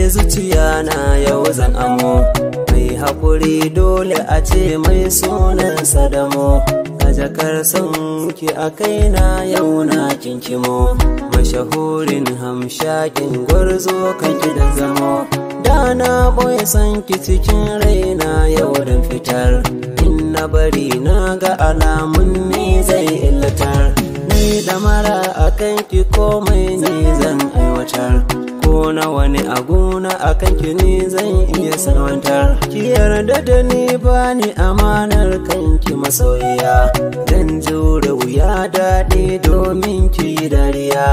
zuciya na yau zan amo, mai haƙuri dole a ce mai sunan sadamo. A jakar sanki a kaina yau na kinkimo, mashahurin hamshakin gwarzo kake da zamo. Da na boye sanki cikin raina yau dan fitar, in na bari na ga alamun ni zai illatar. Ni da mara a kanki komai ni zan aiwatar, ko na wani aguna a kanki ni zan iya salwantar. Ki yarda da ni bani amanar kanki masoyiya, dan jure wuya daɗi domin ki dariya.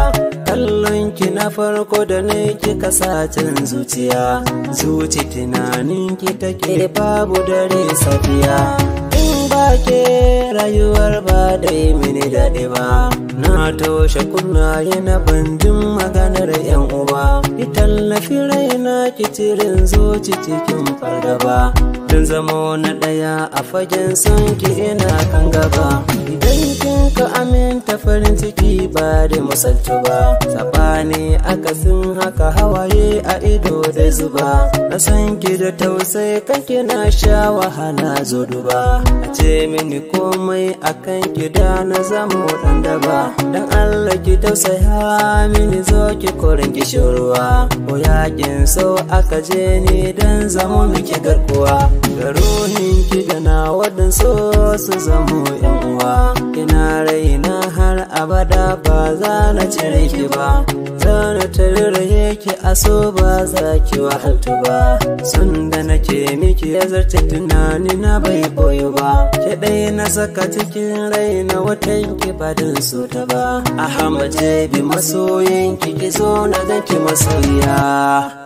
Kallon ki na farko da ne kika sacin zuciya, zuci tunanin ki take babu dare safiya. In ba ke rayuwar ba dai mini daɗi ba, na toshe kunnaye na bandin maganar yan uba. Ki tallafi raina ki cirin zuci cikin fargaba, don zamo na ɗaya a fagen son ki ina kan gaba. Idan kin ka aminta farin ciki ba da misaltu ba, sabani akasin haka hawaye a ido da zuba. Na san ki da tausayi kanki na sha wahala zo duba, a ce mini komai akan ki da na zamo dan daba. Dan Allah ki tausaya mini zo ki korin kishirwa, ko yakin so aka je ni dan zamo miki garkuwa. Da ruhin ki da na wadan so su zamo yan uwa, kina raina har abada ba za na cire ki ba. Zana tariraye ki a so ba za ki wahaltu ba, sun da nake miki ya zarce tunani na bai boyo ba. Ki ɗaya na saka cikin raina watan ki ba don so ta ba. Ahmad Jabi masoyin ki zo na ganki masoyiya.